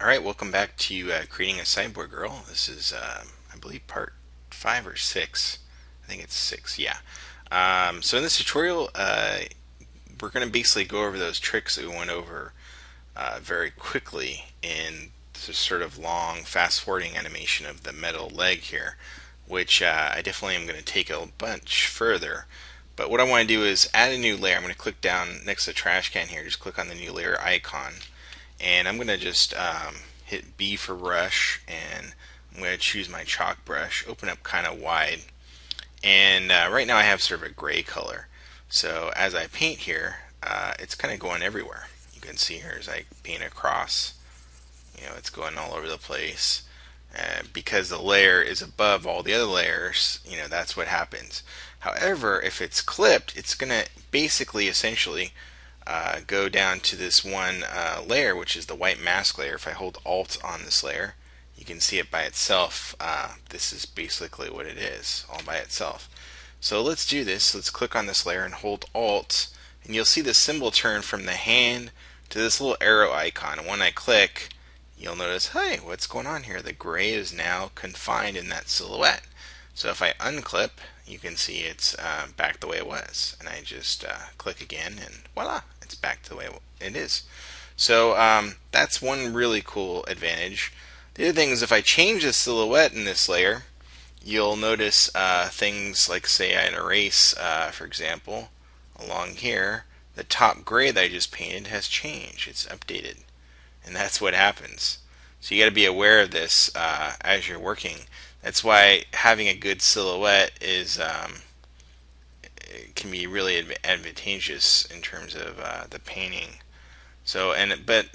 Alright, welcome back to creating a cyborg girl. This is, I believe, part 5 or 6. I think it's 6, yeah. So in this tutorial, we're going to basically go over those tricks that we went over very quickly in this sort of long fast-forwarding animation of the metal leg here, which I definitely am going to take a bunch further. But what I want to do is add a new layer. I'm going to click down next to the trash can here, just click on the new layer icon. And I'm going to just hit B for brush, and I'm going to choose my chalk brush, open up kind of wide. And right now I have sort of a gray color. So as I paint here, it's kind of going everywhere. You can see here as I paint across, it's going all over the place. Because the layer is above all the other layers, that's what happens. However, if it's clipped, it's going to basically essentially go down to this one layer, which is the white mask layer. If I hold Alt on this layer, you can see it by itself. This is basically what it is, all by itself. So let's do this. Let's click on this layer and hold Alt, and you'll see the symbol turn from the hand to this little arrow icon. And when I click, you'll notice, hey, what's going on here? The gray is now confined in that silhouette. So if I unclip, you can see it's back the way it was. And I just click again, and voila, it's back to the way it is. So that's one really cool advantage. The other thing is if I change the silhouette in this layer, you'll notice things like, say, I erase, for example, along here, the top gray that I just painted has changed. It's updated. And that's what happens. So you got to be aware of this as you're working. That's why having a good silhouette is can be really advantageous in terms of the painting. So, but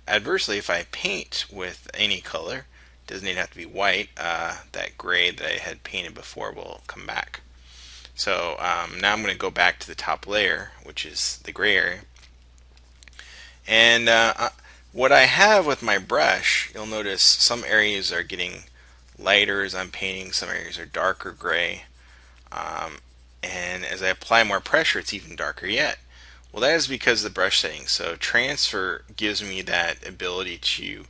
adversely, if I paint with any color, it doesn't even have to be white. That gray that I had painted before will come back. So now I'm going to go back to the top layer, which is the gray area, and what I have with my brush, you'll notice some areas are getting lighter as I'm painting, some areas are darker gray, and as I apply more pressure, it's even darker yet. Well, that is because of the brush setting. So transfer gives me that ability to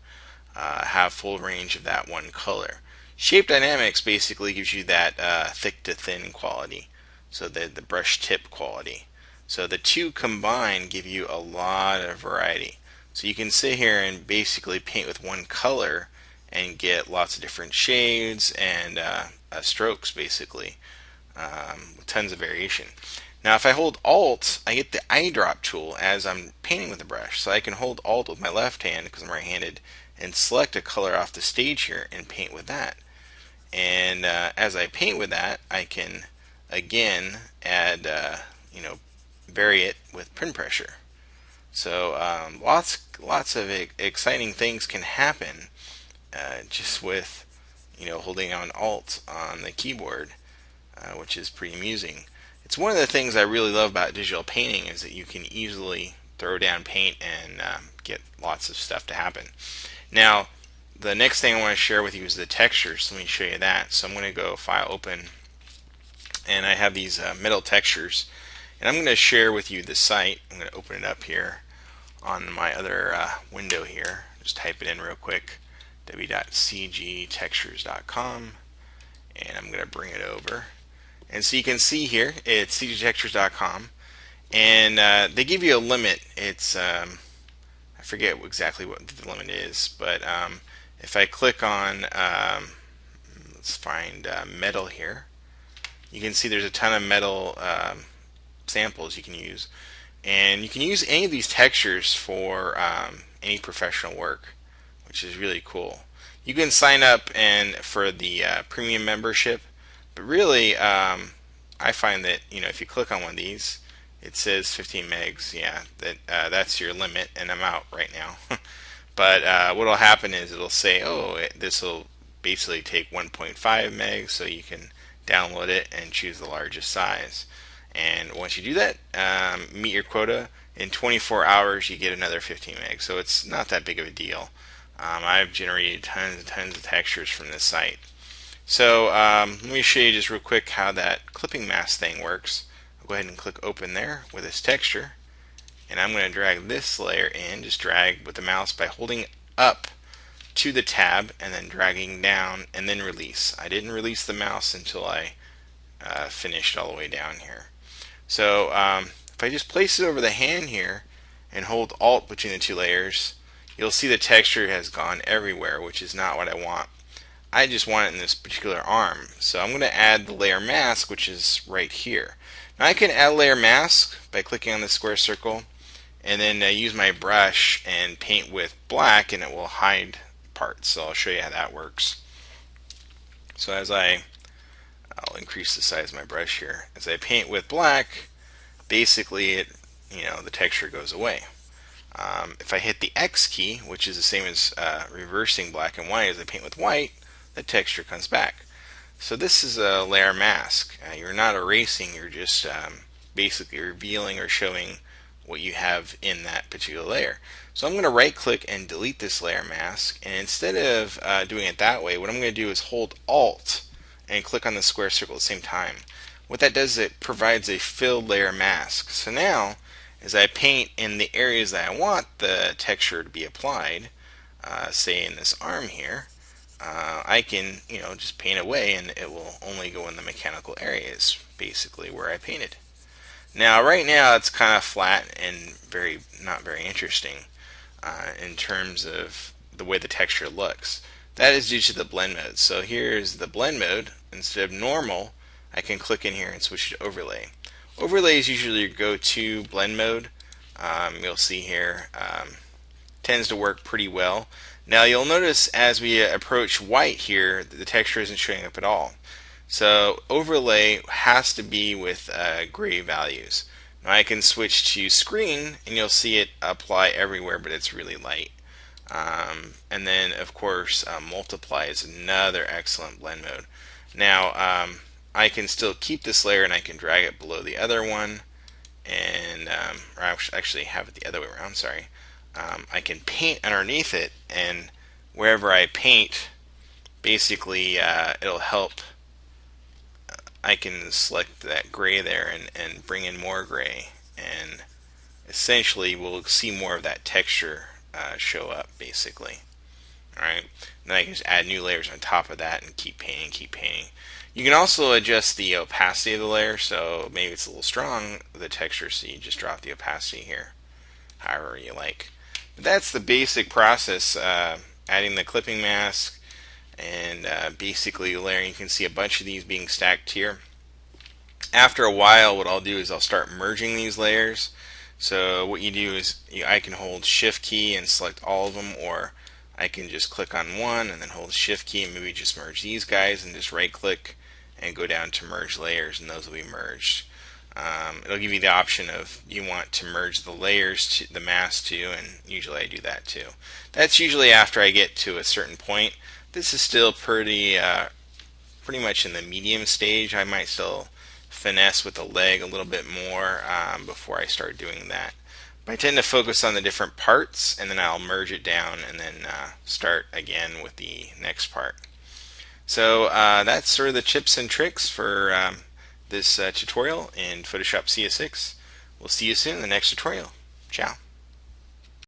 have full range of that one color. Shape dynamics basically gives you that thick to thin quality, so the brush tip quality. So the two combined give you a lot of variety. So you can sit here and basically paint with one color and get lots of different shades and strokes, basically, with tons of variation. Now if I hold Alt, I get the eyedrop tool as I'm painting with the brush. So I can hold Alt with my left hand, because I'm right-handed, and select a color off the stage here and paint with that. And as I paint with that, I can again add, vary it with print pressure. So lots of exciting things can happen just with holding on Alt on the keyboard, which is pretty amusing. It's one of the things I really love about digital painting is that you can easily throw down paint and get lots of stuff to happen. Now, the next thing I want to share with you is the textures. Let me show you that. So I'm going to go File, Open, and I have these metal textures. And I'm going to share with you the site. I'm going to open it up here on my other window here. Just type it in real quick, w.cgtextures.com, and I'm going to bring it over. And so you can see here, it's cgtextures.com, and they give you a limit. It's I forget exactly what the limit is, but if I click on, let's find metal here, you can see there's a ton of metal samples you can use, and you can use any of these textures for any professional work, which is really cool. You can sign up and for the premium membership, but really I find that if you click on one of these, it says 15 megs. Yeah, that's your limit, and I'm out right now. But what will happen is it'll say, oh, this will basically take 1.5 megs, so you can download it and choose the largest size. And once you do that, meet your quota, in 24 hours you get another 15 megs. So it's not that big of a deal. I've generated tons and tons of textures from this site. So let me show you just real quick how that clipping mask thing works. I'll go ahead and click Open there with this texture, and I'm going to drag this layer in. Just drag with the mouse by holding up to the tab and then dragging down and then release. I didn't release the mouse until I finished all the way down here. So if I just place it over the hand here and hold Alt between the two layers, you'll see the texture has gone everywhere, which is not what I want. I just want it in this particular arm. So I'm going to add the layer mask, which is right here. Now I can add layer mask by clicking on the square circle and then use my brush and paint with black, and it will hide parts. So I'll show you how that works. So I'll increase the size of my brush here. As I paint with black, basically the texture goes away. If I hit the X key, which is the same as reversing black and white, as I paint with white, the texture comes back. So this is a layer mask. You're not erasing, you're just basically revealing or showing what you have in that particular layer. So I'm going to right click and delete this layer mask, and instead of doing it that way, what I'm going to do is hold Alt and click on the square circle at the same time. What that does is it provides a filled layer mask. So now as I paint in the areas that I want the texture to be applied, say in this arm here, I can just paint away and it will only go in the mechanical areas basically where I painted. Now right now it's kind of flat and not very interesting in terms of the way the texture looks. That is due to the blend mode. So here's the blend mode. Instead of normal, I can click in here and switch to overlay. Overlay is usually your go-to blend mode. You'll see here tends to work pretty well. Now you'll notice as we approach white here, the texture isn't showing up at all. So overlay has to be with gray values. Now I can switch to screen and you'll see it apply everywhere, but it's really light. And then of course multiply is another excellent blend mode. Now I can still keep this layer and I can drag it below the other one, and or actually have it the other way around, sorry. I can paint underneath it, and wherever I paint basically it'll help. I can select that gray there and bring in more gray, and essentially we'll see more of that texture show up basically. Alright, then I can just add new layers on top of that and keep painting. You can also adjust the opacity of the layer, so maybe it's a little strong, the texture, so you just drop the opacity here, however you like. But that's the basic process, adding the clipping mask and basically layering. You can see a bunch of these being stacked here. After a while, what I'll do is I'll start merging these layers. So what you do is I can hold Shift key and select all of them, or I can just click on one and then hold Shift key and maybe just merge these guys and just right click and go down to merge layers, and those will be merged. It'll give you the option of you want to merge the layers to the mask too, and usually I do that too. That's usually after I get to a certain point. This is still pretty much in the medium stage. I might still finesse with the leg a little bit more before I start doing that. But I tend to focus on the different parts, and then I'll merge it down and then start again with the next part. So that's sort of the tips and tricks for this tutorial in Photoshop CS6. We'll see you soon in the next tutorial. Ciao.